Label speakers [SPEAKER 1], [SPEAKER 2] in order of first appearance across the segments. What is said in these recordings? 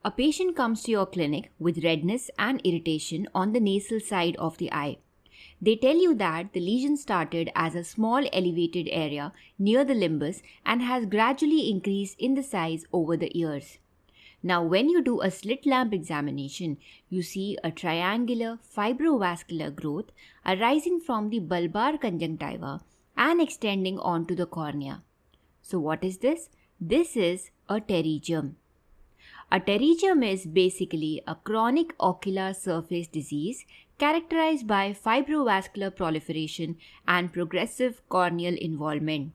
[SPEAKER 1] A patient comes to your clinic with redness and irritation on the nasal side of the eye. They tell you that the lesion started as a small elevated area near the limbus and has gradually increased in the size over the years. Now, when you do a slit lamp examination, you see a triangular fibrovascular growth arising from the bulbar conjunctiva and extending onto the cornea. So, what is this? This is a pterygium. A pterygium is basically a chronic ocular surface disease characterized by fibrovascular proliferation and progressive corneal involvement.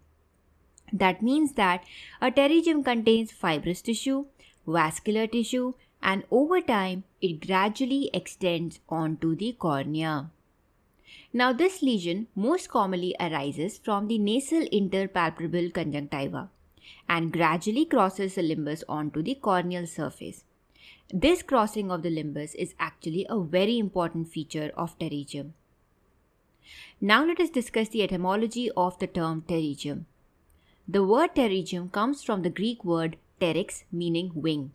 [SPEAKER 1] That means that a pterygium contains fibrous tissue, vascular tissue, and over time it gradually extends onto the cornea. Now, this lesion most commonly arises from the nasal interpalpebral conjunctiva and gradually crosses the limbus onto the corneal surface. This crossing of the limbus is actually a very important feature of pterygium. Now let us discuss the etymology of the term pterygium. The word pterygium comes from the Greek word pteryx, meaning wing,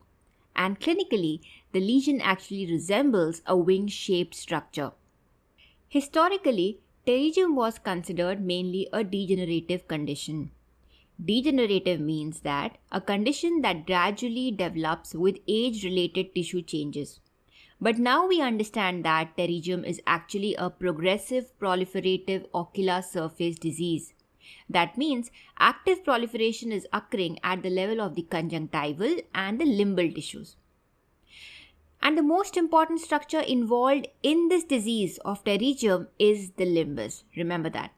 [SPEAKER 1] and clinically the lesion actually resembles a wing-shaped structure. Historically, pterygium was considered mainly a degenerative condition. Degenerative means that a condition that gradually develops with age-related tissue changes. But now we understand that pterygium is actually a progressive proliferative ocular surface disease. That means active proliferation is occurring at the level of the conjunctival and the limbal tissues. And the most important structure involved in this disease of pterygium is the limbus. Remember that.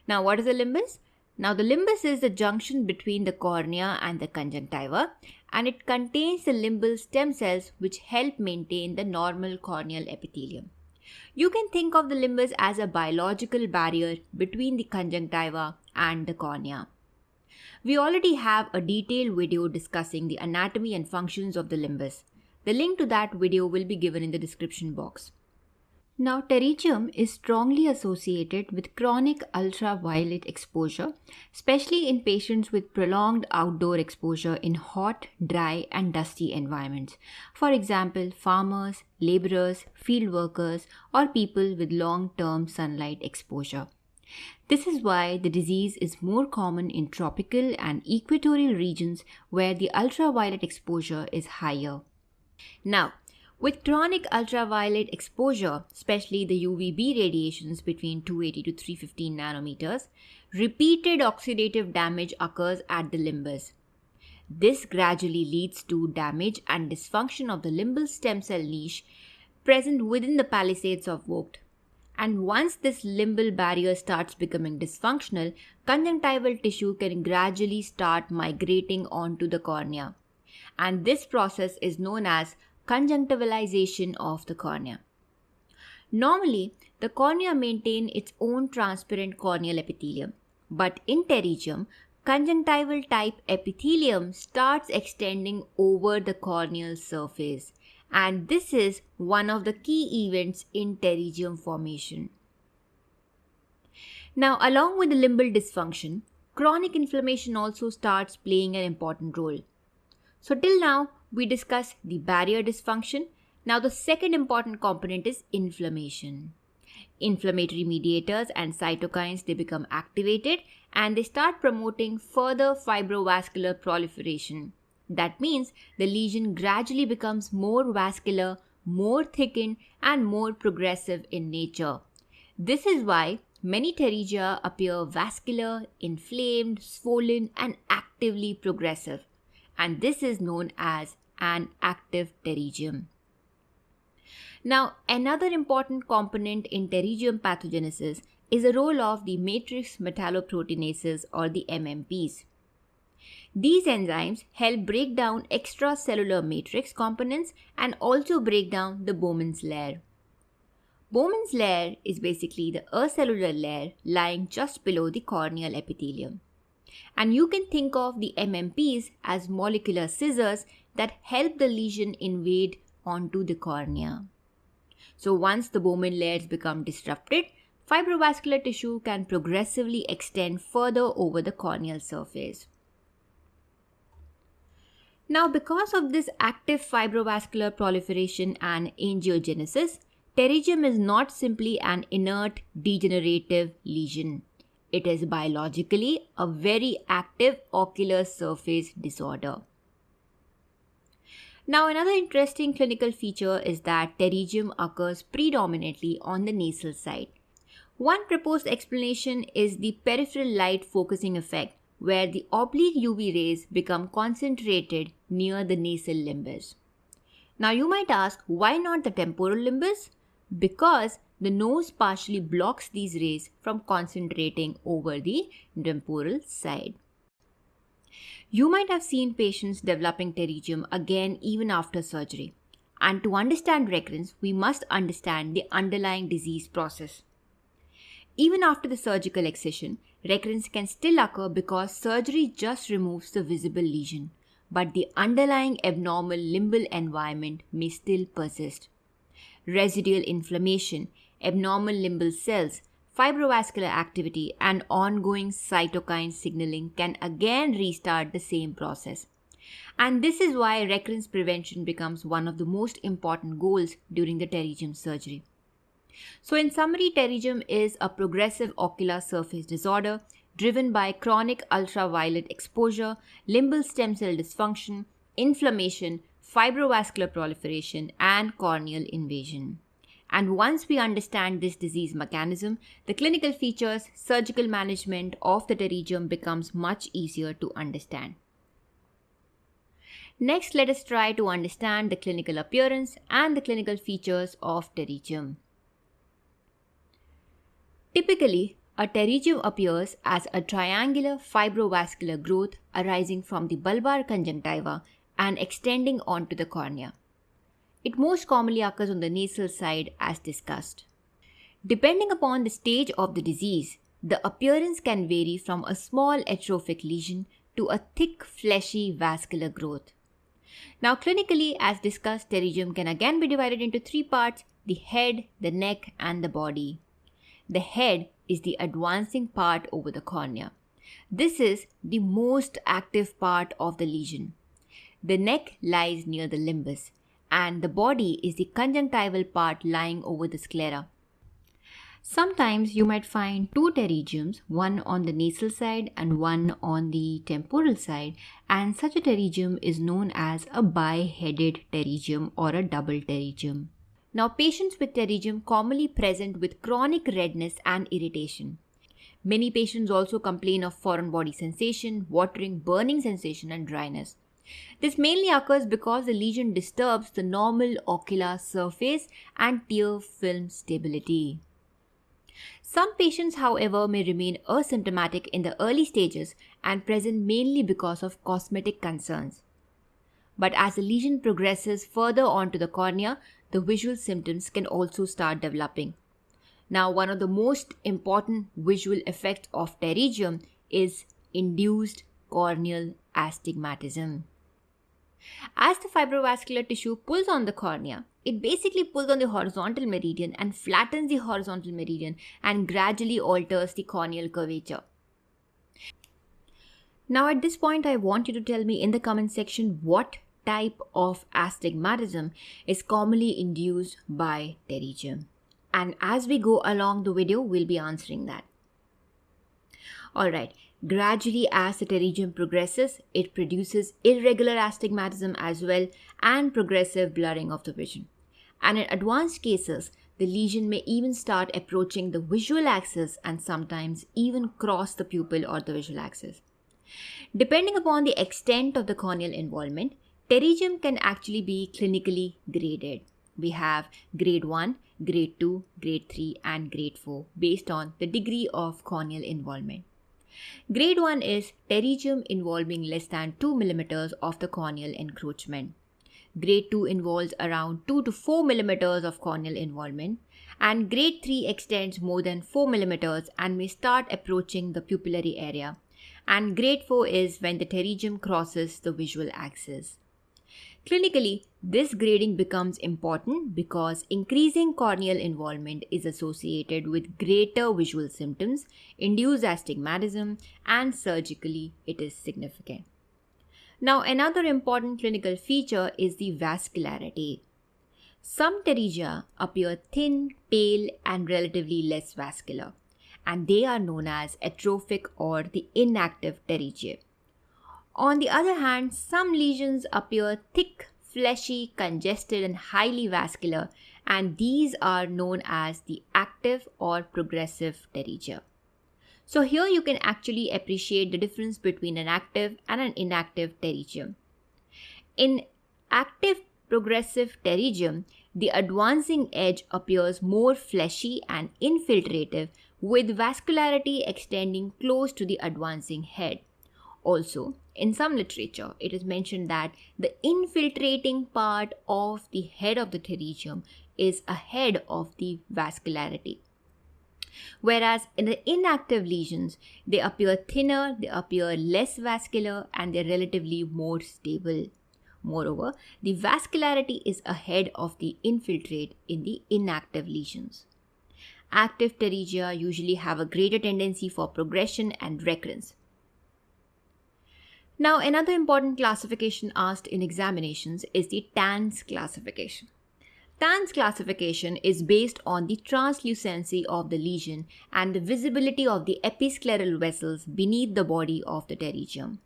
[SPEAKER 1] Now, what is the limbus? Now, the limbus is the junction between the cornea and the conjunctiva, and it contains the limbal stem cells which help maintain the normal corneal epithelium. You can think of the limbus as a biological barrier between the conjunctiva and the cornea. We already have a detailed video discussing the anatomy and functions of the limbus. The link to that video will be given in the description box. Now, pterygium is strongly associated with chronic ultraviolet exposure, especially in patients with prolonged outdoor exposure in hot, dry, and dusty environments. For example, farmers, laborers, field workers, or people with long-term sunlight exposure. This is why the disease is more common in tropical and equatorial regions where the ultraviolet exposure is higher. Now, with chronic ultraviolet exposure, especially the UVB radiations between 280 to 315 nanometers, repeated oxidative damage occurs at the limbus. This gradually leads to damage and dysfunction of the limbal stem cell niche present within the palisades of Vogt. And once this limbal barrier starts becoming dysfunctional, conjunctival tissue can gradually start migrating onto the cornea. And this process is known as conjunctivalization of the cornea. Normally, the cornea maintains its own transparent corneal epithelium, but in pterygium, conjunctival type epithelium starts extending over the corneal surface, and this is one of the key events in pterygium formation. Now, along with the limbal dysfunction, chronic inflammation also starts playing an important role. So till now, we discussed the barrier dysfunction. Now the second important component is inflammation. Inflammatory mediators and cytokines, they become activated and they start promoting further fibrovascular proliferation. That means the lesion gradually becomes more vascular, more thickened and more progressive in nature. This is why many pterygia appear vascular, inflamed, swollen and actively progressive. And this is known as an active pterygium. Now, another important component in pterygium pathogenesis is the role of the matrix metalloproteinases or the MMPs. These enzymes help break down extracellular matrix components and also break down the Bowman's layer. Bowman's layer is basically the acellular layer lying just below the corneal epithelium. And you can think of the MMPs as molecular scissors that help the lesion invade onto the cornea. So once the Bowman layers become disrupted, fibrovascular tissue can progressively extend further over the corneal surface. Now, because of this active fibrovascular proliferation and angiogenesis, pterygium is not simply an inert degenerative lesion. It is biologically a very active ocular surface disorder. Now, another interesting clinical feature is that pterygium occurs predominantly on the nasal side. One proposed explanation is the peripheral light focusing effect, where the oblique UV rays become concentrated near the nasal limbus. Now, you might ask, why not the temporal limbus? Because the nose partially blocks these rays from concentrating over the temporal side. You might have seen patients developing pterygium again even after surgery. And to understand recurrence, we must understand the underlying disease process. Even after the surgical excision, recurrence can still occur because surgery just removes the visible lesion, but the underlying abnormal limbal environment may still persist. Residual inflammation, abnormal limbal cells, fibrovascular activity, and ongoing cytokine signaling can again restart the same process. And this is why recurrence prevention becomes one of the most important goals during the pterygium surgery. So in summary, pterygium is a progressive ocular surface disorder driven by chronic ultraviolet exposure, limbal stem cell dysfunction, inflammation, fibrovascular proliferation, and corneal invasion. And once we understand this disease mechanism, the clinical features, surgical management of the pterygium becomes much easier to understand. Next, let us try to understand the clinical appearance and the clinical features of pterygium. Typically, a pterygium appears as a triangular fibrovascular growth arising from the bulbar conjunctiva and extending onto the cornea. It most commonly occurs on the nasal side as discussed. Depending upon the stage of the disease, the appearance can vary from a small atrophic lesion to a thick fleshy vascular growth. Now clinically, as discussed, pterygium can again be divided into three parts: the head, the neck, and the body. The head is the advancing part over the cornea. This is the most active part of the lesion. The neck lies near the limbus, and the body is the conjunctival part lying over the sclera. Sometimes you might find two pterygiums, one on the nasal side and one on the temporal side, and such a pterygium is known as a bi-headed pterygium or a double pterygium. Now, patients with pterygium commonly present with chronic redness and irritation. Many patients also complain of foreign body sensation, watering, burning sensation, and dryness. This mainly occurs because the lesion disturbs the normal ocular surface and tear film stability. Some patients, however, may remain asymptomatic in the early stages and present mainly because of cosmetic concerns. But as the lesion progresses further onto the cornea, the visual symptoms can also start developing. Now, one of the most important visual effects of pterygium is induced corneal astigmatism. As the fibrovascular tissue pulls on the cornea, it basically pulls on the horizontal meridian and flattens the horizontal meridian and gradually alters the corneal curvature. Now at this point, I want you to tell me in the comment section what type of astigmatism is commonly induced by pterygium. And as we go along the video, we'll be answering that. Alright, gradually as the pterygium progresses, it produces irregular astigmatism as well and progressive blurring of the vision. And in advanced cases, the lesion may even start approaching the visual axis and sometimes even cross the pupil or the visual axis. Depending upon the extent of the corneal involvement, pterygium can actually be clinically graded. We have grade 1, grade 2, grade 3 and grade 4 based on the degree of corneal involvement. Grade 1 is pterygium involving less than 2 mm of the corneal encroachment. Grade 2 involves around 2 to 4 mm of corneal involvement, and grade 3 extends more than 4 mm and may start approaching the pupillary area. And grade 4 is when the pterygium crosses the visual axis. Clinically, this grading becomes important because increasing corneal involvement is associated with greater visual symptoms, induced astigmatism, and surgically it is significant. Now, another important clinical feature is the vascularity. Some pterygia appear thin, pale, and relatively less vascular, and they are known as atrophic or the inactive pterygia. On the other hand, some lesions appear thick, fleshy, congested, and highly vascular, and these are known as the active or progressive pterygia. So here you can actually appreciate the difference between an active and an inactive pterygium. In active progressive pterygium, the advancing edge appears more fleshy and infiltrative, with vascularity extending close to the advancing head. Also, in some literature, it is mentioned that the infiltrating part of the head of the pterygium is ahead of the vascularity. Whereas in the inactive lesions, they appear thinner, they appear less vascular, and they're relatively more stable. Moreover, the vascularity is ahead of the infiltrate in the inactive lesions. Active pterygia usually have a greater tendency for progression and recurrence. Now, another important classification asked in examinations is the TANS classification. TANS classification is based on the translucency of the lesion and the visibility of the episcleral vessels beneath the body of the pterygium.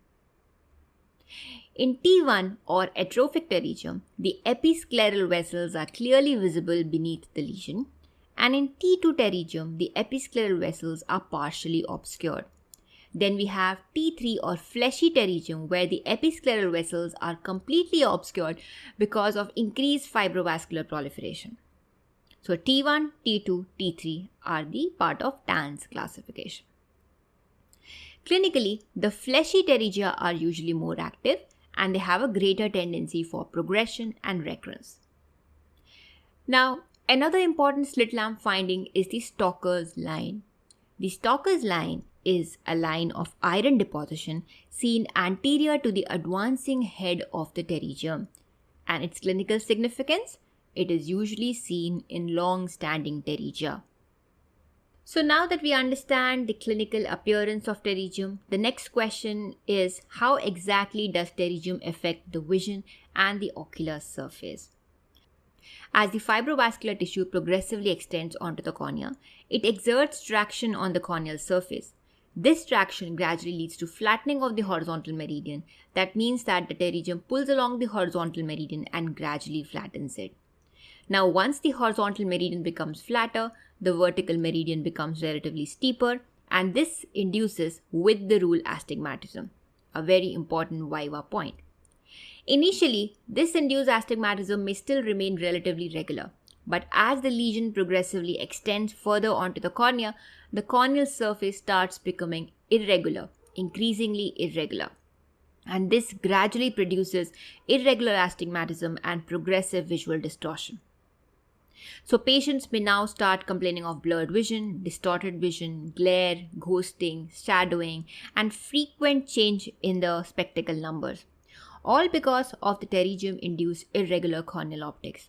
[SPEAKER 1] In T1 or atrophic pterygium, the episcleral vessels are clearly visible beneath the lesion, and in T2 pterygium, the episcleral vessels are partially obscured. Then we have T3 or fleshy pterygium, where the episcleral vessels are completely obscured because of increased fibrovascular proliferation. So T1, T2, T3 are the part of TANS classification. Clinically, the fleshy pterygia are usually more active and they have a greater tendency for progression and recurrence. Now, another important slit lamp finding is the Stocker's line. The Stocker's line is a line of iron deposition seen anterior to the advancing head of the pterygium. And its clinical significance? It is usually seen in long-standing pterygia. So now that we understand the clinical appearance of pterygium, the next question is how exactly does pterygium affect the vision and the ocular surface? As the fibrovascular tissue progressively extends onto the cornea, it exerts traction on the corneal surface. This traction gradually leads to flattening of the horizontal meridian. That means that the pterygium pulls along the horizontal meridian and gradually flattens it. Now, once the horizontal meridian becomes flatter, the vertical meridian becomes relatively steeper, and this induces with the rule astigmatism, a very important viva point. Initially, this induced astigmatism may still remain relatively regular, but as the lesion progressively extends further onto the cornea, the corneal surface starts becoming irregular, increasingly irregular. And this gradually produces irregular astigmatism and progressive visual distortion. So patients may now start complaining of blurred vision, distorted vision, glare, ghosting, shadowing, and frequent change in the spectacle numbers, all because of the pterygium-induced irregular corneal optics.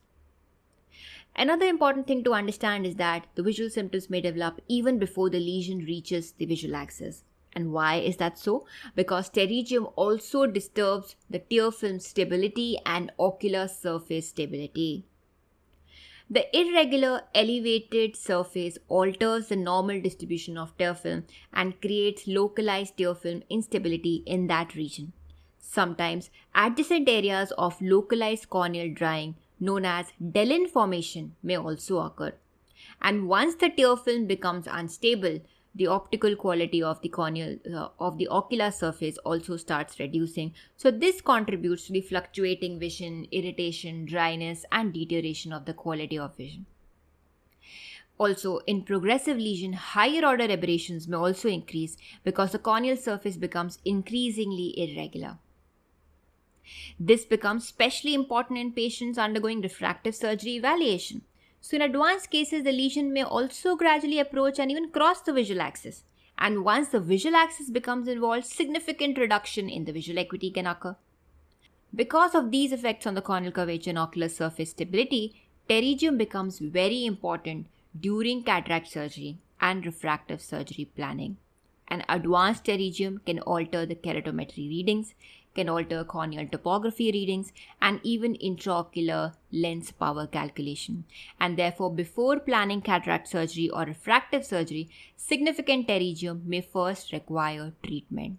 [SPEAKER 1] Another important thing to understand is that the visual symptoms may develop even before the lesion reaches the visual axis. And why is that so? Because pterygium also disturbs the tear film stability and ocular surface stability. The irregular elevated surface alters the normal distribution of tear film and creates localized tear film instability in that region. Sometimes adjacent areas of localized corneal drying known as Dellin formation may also occur. And once the tear film becomes unstable, the optical quality of the corneal of the ocular surface also starts reducing. So this contributes to the fluctuating vision, irritation, dryness, and deterioration of the quality of vision. Also, in progressive lesion, higher order aberrations may also increase because the corneal surface becomes increasingly irregular. This becomes especially important in patients undergoing refractive surgery evaluation. So in advanced cases, the lesion may also gradually approach and even cross the visual axis. And once the visual axis becomes involved, significant reduction in the visual acuity can occur. Because of these effects on the corneal curvature and ocular surface stability, pterygium becomes very important during cataract surgery and refractive surgery planning. An advanced pterygium can alter the keratometry readings, can alter corneal topography readings, and even intraocular lens power calculation. And therefore, before planning cataract surgery or refractive surgery, significant pterygium may first require treatment.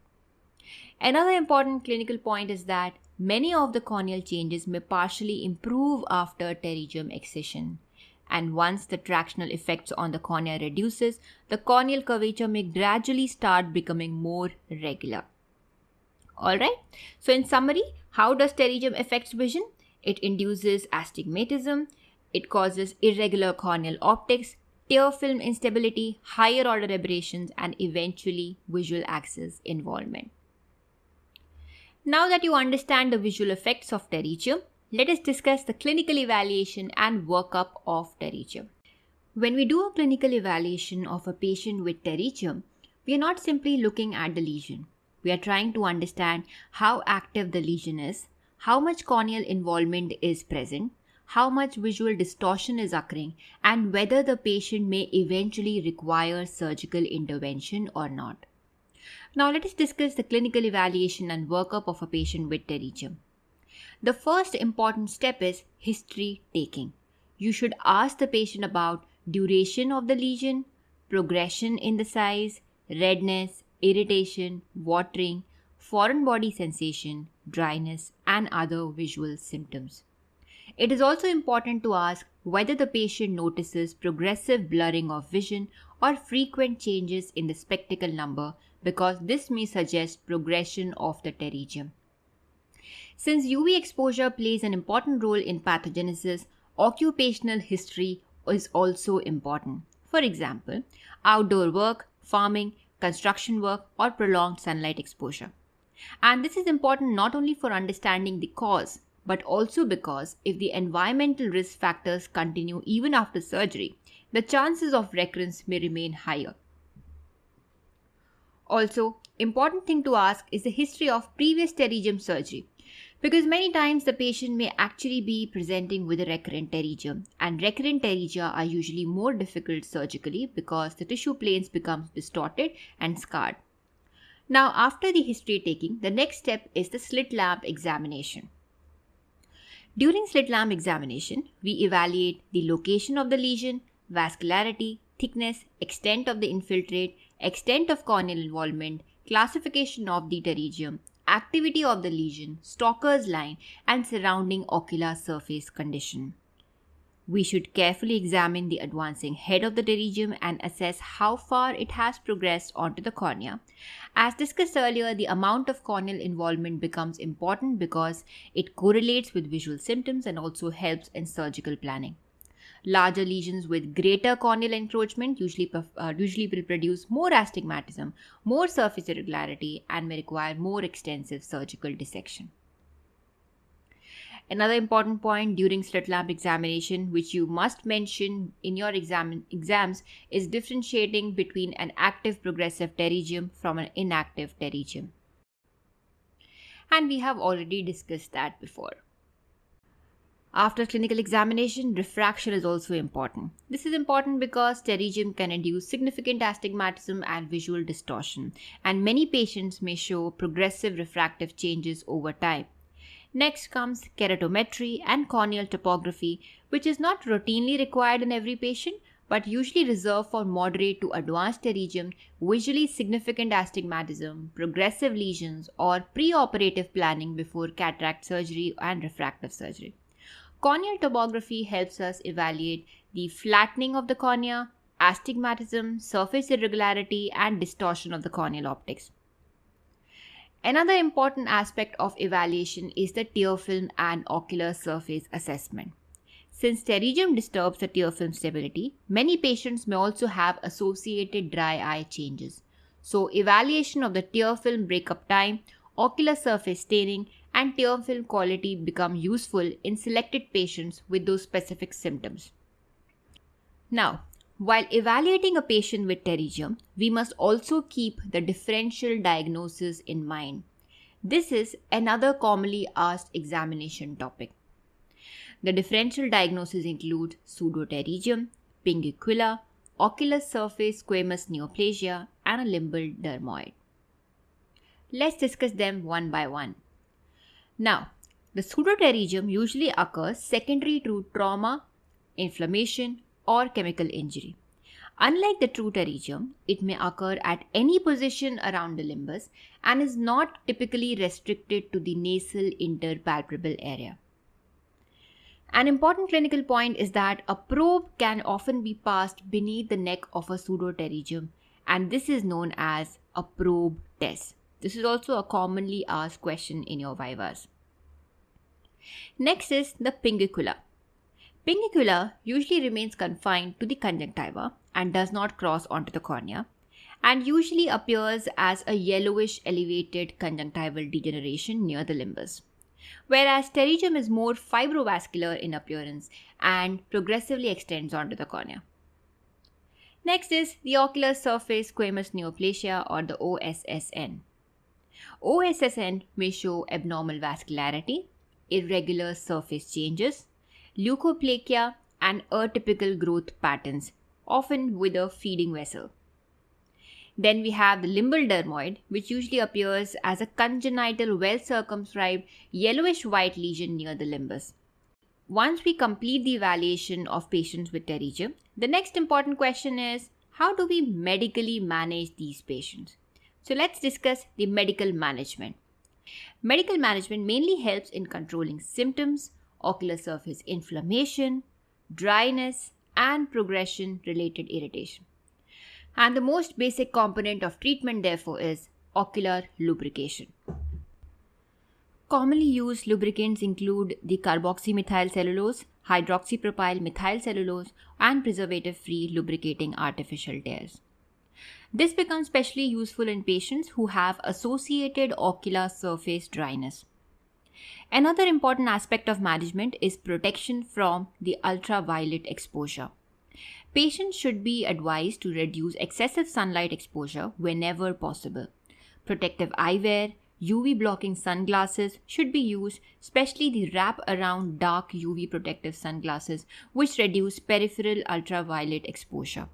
[SPEAKER 1] Another important clinical point is that many of the corneal changes may partially improve after pterygium excision. And once the tractional effects on the cornea reduces, the corneal curvature may gradually start becoming more regular. Alright, so in summary, how does pterygium affect vision? It induces astigmatism, it causes irregular corneal optics, tear film instability, higher order aberrations, and eventually visual axis involvement. Now that you understand the visual effects of pterygium, let us discuss the clinical evaluation and workup of pterygium. When we do a clinical evaluation of a patient with pterygium, we are not simply looking at the lesion. We are trying to understand how active the lesion is, how much corneal involvement is present, how much visual distortion is occurring, and whether the patient may eventually require surgical intervention or not. Now let us discuss the clinical evaluation and workup of a patient with pterygium. The first important step is history taking. You should ask the patient about duration of the lesion, progression in the size, redness, irritation, watering, foreign body sensation, dryness, and other visual symptoms. It is also important to ask whether the patient notices progressive blurring of vision or frequent changes in the spectacle number, because this may suggest progression of the pterygium. Since UV exposure plays an important role in pathogenesis, occupational history is also important. For example, outdoor work, farming, construction work, or prolonged sunlight exposure. And this is important not only for understanding the cause, but also because if the environmental risk factors continue even after surgery, the chances of recurrence may remain higher. Also, important thing to ask is the history of previous pterygium surgery, because many times the patient may actually be presenting with a recurrent pterygium, and recurrent pterygia are usually more difficult surgically because the tissue planes become distorted and scarred. Now, after the history taking, the next step is the slit lamp examination. During slit lamp examination, we evaluate the location of the lesion, vascularity, thickness, extent of the infiltrate, extent of corneal involvement, classification of the pterygium, activity of the lesion, Stalker's line, and surrounding ocular surface condition. We should carefully examine the advancing head of the pterygium and assess how far it has progressed onto the cornea. As discussed earlier, the amount of corneal involvement becomes important because it correlates with visual symptoms and also helps in surgical planning. Larger lesions with greater corneal encroachment usually will produce more astigmatism, more surface irregularity, and may require more extensive surgical dissection. Another important point during slit lamp examination, which you must mention in your exams, is differentiating between an active progressive pterygium from an inactive pterygium. And we have already discussed that before. After clinical examination, refraction is also important. This is important because pterygium can induce significant astigmatism and visual distortion, and many patients may show progressive refractive changes over time. Next comes keratometry and corneal topography, which is not routinely required in every patient, but usually reserved for moderate to advanced pterygium, visually significant astigmatism, progressive lesions, or preoperative planning before cataract surgery and refractive surgery. Corneal topography helps us evaluate the flattening of the cornea, astigmatism, surface irregularity, and distortion of the corneal optics. Another important aspect of evaluation is the tear film and ocular surface assessment. Since pterygium disturbs the tear film stability, many patients may also have associated dry eye changes. So, evaluation of the tear film breakup time, ocular surface staining, and tear film quality become useful in selected patients with those specific symptoms. Now, while evaluating a patient with pterygium, we must also keep the differential diagnosis in mind. This is another commonly asked examination topic. The differential diagnosis includes pseudopterygium, pinguicula, ocular surface squamous neoplasia, and a limbal dermoid. Let's discuss them one by one. Now, the pseudopterygium usually occurs secondary to trauma, inflammation, or chemical injury. Unlike the true pterygium, it may occur at any position around the limbus and is not typically restricted to the nasal interpalpebral area. An important clinical point is that a probe can often be passed beneath the neck of a pseudopterygium, and this is known as a probe test. This is also a commonly asked question in your vivas. Next is the pingicula. Pingicula usually remains confined to the conjunctiva and does not cross onto the cornea, and usually appears as a yellowish elevated conjunctival degeneration near the limbus. Whereas pterygium is more fibrovascular in appearance and progressively extends onto the cornea. Next is the ocular surface squamous neoplasia, or the OSSN. OSSN may show abnormal vascularity, irregular surface changes, leukoplakia, and atypical growth patterns, often with a feeding vessel. Then we have the limbal dermoid, which usually appears as a congenital well-circumscribed yellowish-white lesion near the limbus. Once we complete the evaluation of patients with pterygium, the next important question is, how do we medically manage these patients? So let's discuss the medical management. Medical management mainly helps in controlling symptoms, ocular surface inflammation, dryness, and progression-related irritation. And the most basic component of treatment, therefore, is ocular lubrication. Commonly used lubricants include the carboxymethylcellulose, hydroxypropyl methylcellulose, and preservative-free lubricating artificial tears. This becomes especially useful in patients who have associated ocular surface dryness. Another important aspect of management is protection from the ultraviolet exposure. Patients should be advised to reduce excessive sunlight exposure whenever possible. Protective eyewear, UV blocking sunglasses should be used, especially the wrap-around dark UV protective sunglasses, which reduce peripheral ultraviolet exposure.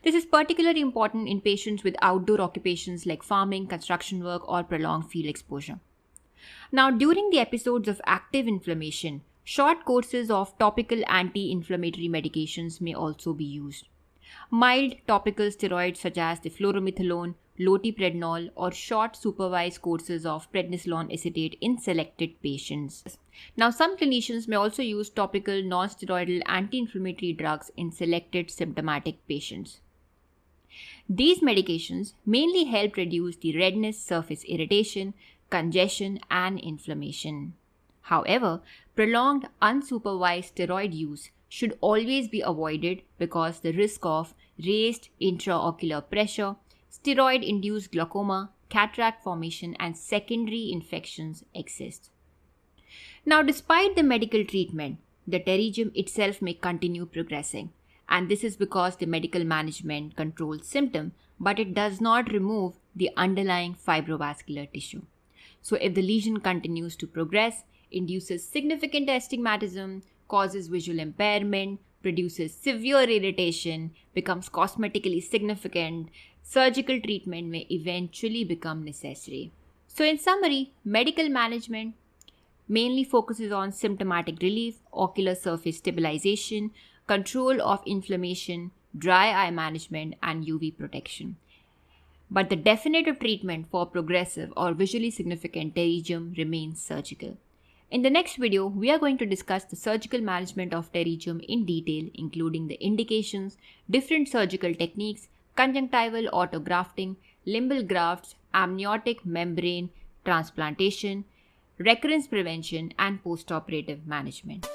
[SPEAKER 1] This is particularly important in patients with outdoor occupations like farming, construction work, or prolonged field exposure. Now, during the episodes of active inflammation, short courses of topical anti-inflammatory medications may also be used. Mild topical steroids such as the fluoromethalone, loteprednol, or short supervised courses of prednisolone acetate in selected patients. Now, some clinicians may also use topical non-steroidal anti-inflammatory drugs in selected symptomatic patients. These medications mainly help reduce the redness, surface irritation, congestion, and inflammation. However, prolonged unsupervised steroid use should always be avoided because the risk of raised intraocular pressure, steroid-induced glaucoma, cataract formation, and secondary infections exist. Now, despite the medical treatment, the pterygium itself may continue progressing, and this is because the medical management controls symptom, but it does not remove the underlying fibrovascular tissue. So, if the lesion continues to progress, induces significant astigmatism, causes visual impairment, produces severe irritation, becomes cosmetically significant, surgical treatment may eventually become necessary. So, in summary, medical management mainly focuses on symptomatic relief, ocular surface stabilization, control of inflammation, dry eye management, and UV protection. But the definitive treatment for progressive or visually significant pterygium remains surgical. In the next video, we are going to discuss the surgical management of pterygium in detail, including the indications, different surgical techniques, conjunctival autografting, limbal grafts, amniotic membrane transplantation, recurrence prevention, and postoperative management.